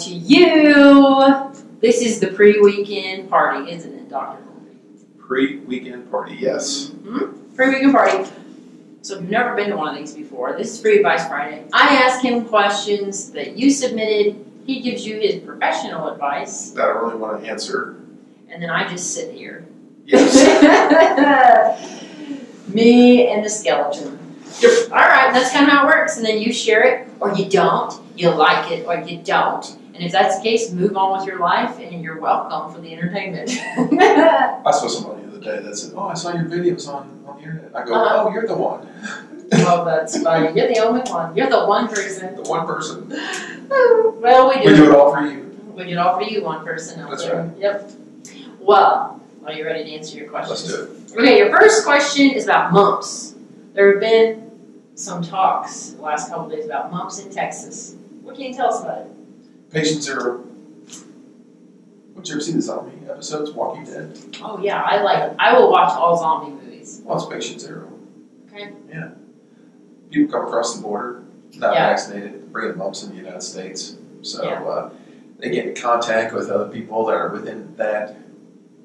to you. This is the pre-weekend party, isn't it, Dr. Pre-weekend party, yes. Mm-hmm. Pre-weekend party. So if you've never been to one of these before, this is Free Advice Friday. I ask him questions that you submitted. He gives you his professional advice. That I really want to answer. And then I just sit here. Yes. Me and the skeleton. Yep. All right, that's kind of how it works. And then you share it, or you don't. You like it, or you don't. And if that's the case, move on with your life, and you're welcome for the entertainment. I saw somebody the other day that said, "Oh, I saw your videos on the internet." I go, "Oh, you're the one." Oh, that's funny. You're the only one. You're the one person. The one person. Well, we do. We do it all for you. We do it all for you, one person out That's there. right. Yep. Well, are you ready to answer your questions? Let's do it. Okay, your first question is about mumps. There have been some talks the last couple of days about mumps in Texas. What can you tell us about it? Patient Zero. Would you ever see the zombie episodes, Walking Dead? Oh yeah, I will watch all zombie movies. Well, it's Patient Zero. Okay. Yeah. People come across the border, not vaccinated, bringing mumps in the United States. So they get in contact with other people that are within that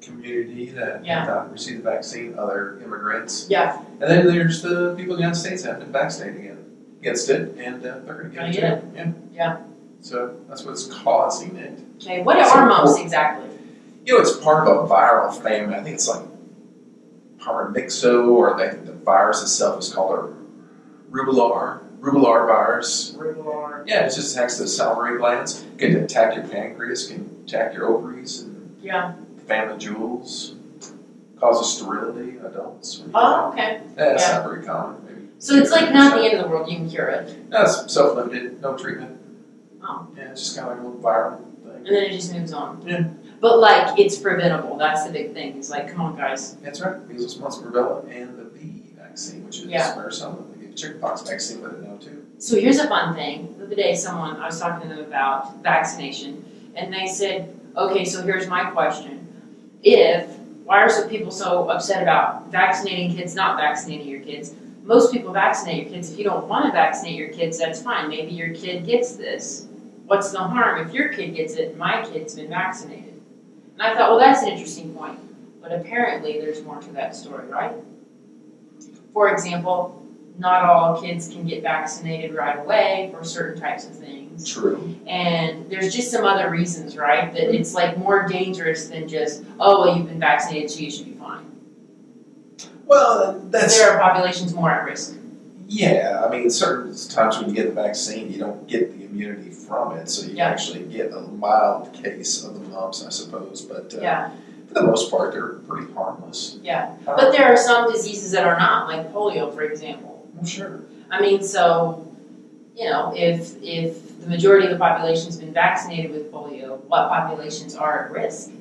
community that have not received the vaccine, other immigrants. Yeah. And then there's the people in the United States that have been vaccinated against it, and they're going to get it too. Yeah. So that's what's causing it. Okay, what are mumps exactly? You know, it's part of a viral family. I think it's like paramyxo, or I think the virus itself is called a rubeolar virus. Rubeolar. Yeah, it just attacks the salivary glands. It can attack your pancreas, can attack your ovaries, and family jewels. Causes sterility in adults. Oh, okay. That's not very common. Maybe. So it's like not the end of the world. You can cure it. No, it's self-limited, no treatment. Oh. Yeah, it's just kind of like a little viral thing. And then it just moves on. Yeah. But like, it's preventable. That's the big thing. It's like, come on, guys. That's right. Measles, mumps, rubella, and the bee vaccine, which is varicella. They get the chickenpox vaccine with it now too. So here's a fun thing. The other day, I was talking to them about vaccination, and they said, okay, so here's my question. Why are some people so upset about vaccinating kids, not vaccinating your kids? Most people vaccinate your kids. If you don't want to vaccinate your kids, that's fine. Maybe your kid gets this. What's the harm if your kid gets it and my kid's been vaccinated? And I thought, well, that's an interesting point. But apparently there's more to that story, right? For example, not all kids can get vaccinated right away for certain types of things. True. And there's just some other reasons, right? That it's like more dangerous than just, oh, well, you've been vaccinated, so you should be fine. Well, there are populations more at risk. Yeah, I mean, certain times when you get the vaccine, you don't get the immunity from it, so you actually get a mild case of the mumps, I suppose. But for the most part, they're pretty harmless. Yeah, but there are some diseases that are not, like polio, for example. Well, sure. I mean, so, you know, if the majority of the population's been vaccinated with polio, what populations are at risk?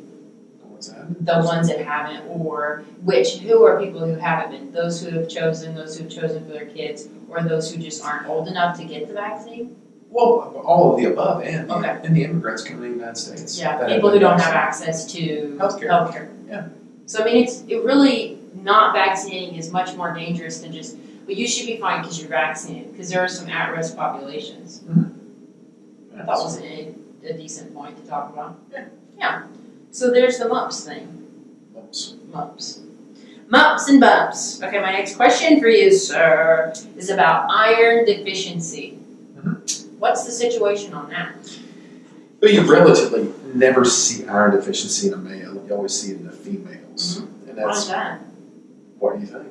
The ones that haven't, or who are people who haven't been? Those who have chosen for their kids, or those who just aren't old enough to get the vaccine? Well, all of the above, and the immigrants coming to the United States. Yeah, people who don't have access to healthcare. Yeah. So, I mean, it really, not vaccinating is much more dangerous than just, well, you should be fine because you're vaccinated, because there are some at-risk populations. Mm-hmm. I thought was a decent point to talk about. Yeah. So there's the mumps thing. Mumps and bumps. Okay, my next question for you, sir, is about iron deficiency. Mm-hmm. What's the situation on that? Well, you relatively never see iron deficiency in a male. You always see it in the females. Mm-hmm. And that's, why is that? What do you think?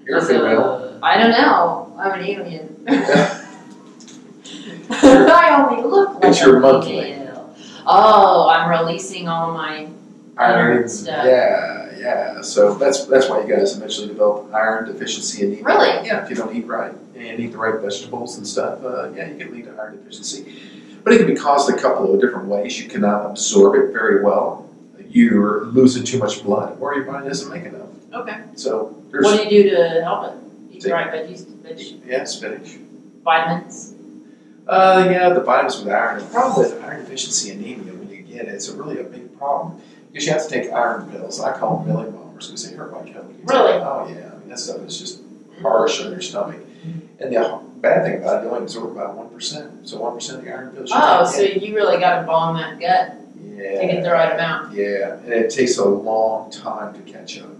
You're a female. I don't know. I'm an alien. I only look like it's your monthly. Oh, I'm releasing all my iron stuff. Yeah. So that's why you guys eventually develop iron deficiency anemia. Really? Yeah, if you don't eat right and eat the right vegetables and stuff, you can lead to iron deficiency. But it can be caused a couple of different ways. You cannot absorb it very well. You're losing too much blood, or your body doesn't make enough. Okay. So what do you do to help it? Eat the right veggies? Yeah, spinach. Vitamins? The vitamins with iron. The problem with iron deficiency anemia, when you get it, it's really a big problem. Because you have to take iron pills. I call them belly bombers because they hurt like hell. Really? Oh, yeah. I mean, that stuff is just harsh on your stomach. And the bad thing about it, you only absorb about 1%. So 1% of the iron pills. So you really got to bomb that gut to get the right amount. Yeah, and it takes a long time to catch up.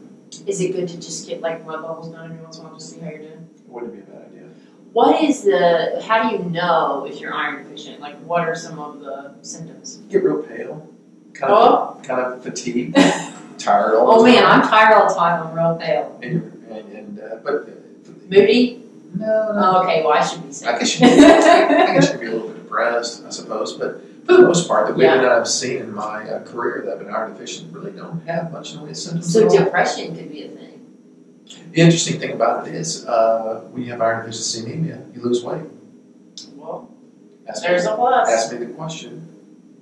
Is it good to just get like blood levels done every once in a while to see how you're doing? It wouldn't be a bad idea. How do you know if you're iron deficient? Like, what are some of the symptoms? Get real pale, kind of fatigued, tired all the time. Oh man, I'm tired all the time. I'm real pale. But moody? No. Oh, okay, well I should be safe. I guess you could be a little bit depressed, I suppose, but for the most part, the women that I've seen in my career that have been iron deficient really don't have much in the way of symptoms. So depression could be a thing. The interesting thing about it is, when you have iron deficiency anemia, you lose weight. Well, there's a plus. Ask me the question,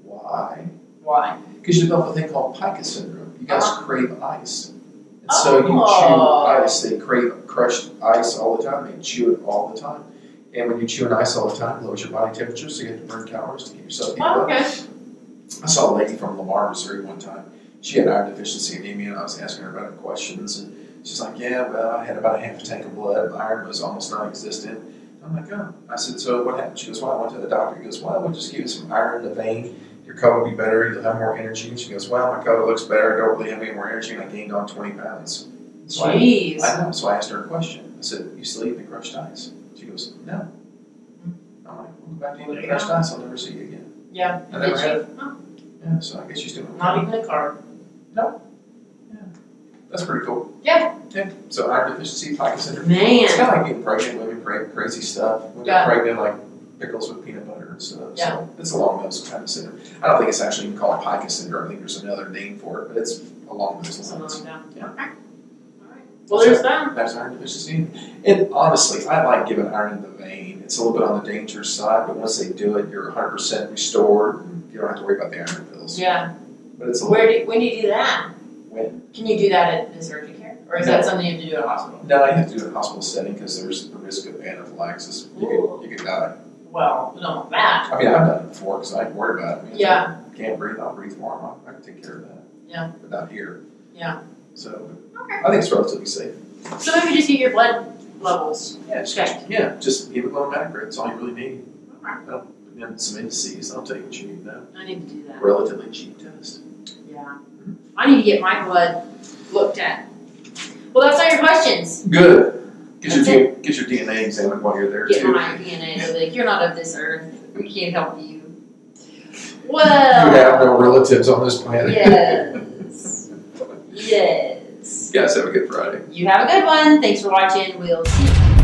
why? Why? Because you develop a thing called pica syndrome. You guys crave ice. And so you chew ice, they crave crushed ice all the time, they chew it all the time. And when you chew on ice all the time, it lowers your body temperature, so you have to burn calories to keep yourself heated up. I saw a lady from Lamar, Missouri one time. She had iron deficiency anemia, and I was asking her about her questions. And she's like, yeah, well, I had about a half a tank of blood. My iron was almost non-existent. I'm like, oh. I said, so what happened? She goes, well, I went to the doctor. He goes, well, we'll just give you some iron in the vein. Your color will be better. You'll have more energy. And she goes, well, my color looks better. I don't really have any more energy. And I gained on 20 pounds. So Jeez. I know. So I asked her a question. I said, you sleep in crushed ice? She goes, no. I'm like, we'll go back to eating crushed ice. I'll never see you again. Yeah. I never have. Yeah, so I guess she's doing okay. Not even a carb. No. Yeah. That's pretty cool. Yeah. Yeah. So iron deficiency, pica syndrome. Man. It's kind of like getting pregnant, women crazy stuff. When they're pregnant, like pickles with peanut butter and stuff. Yeah. So it's along those kind of syndrome. I don't think it's actually even called pica syndrome. I think there's another name for it, but it's along those lines. Yeah. Okay. All right. Well, there's that. That's iron deficiency. And honestly, I like giving iron in the vein. It's a little bit on the dangerous side, but once they do it, you're 100% restored. And you don't have to worry about the iron pills. Yeah. But it's when do you do that? When? Can you do that at the surgery care? Or is that something you have to do at a hospital? No, you have to do it in a hospital setting because there's the risk of anaphylaxis. You could die. Well, we don't want that. I mean, I've done it before because I ain't worried about it. I mean, yeah. If I can't breathe, I'll breathe for them. I can take care of that. Yeah. But not here. Yeah. So, okay. I think it's relatively safe. So maybe just get your blood levels checked. Yeah, just hemoglobin hematocrit. That's all you really need. Okay. And some indices. I'll tell you what you need now. I need to do that. Relatively cheap test. Yeah. I need to get my blood looked at. Well, that's all your questions. Good. Get your DNA examined while you're there, too. Get my DNA. Like, you're not of this earth. We can't help you. Well. You have no relatives on this planet. Yes. Yes. You guys have a good Friday. You have a good one. Thanks for watching. We'll see you.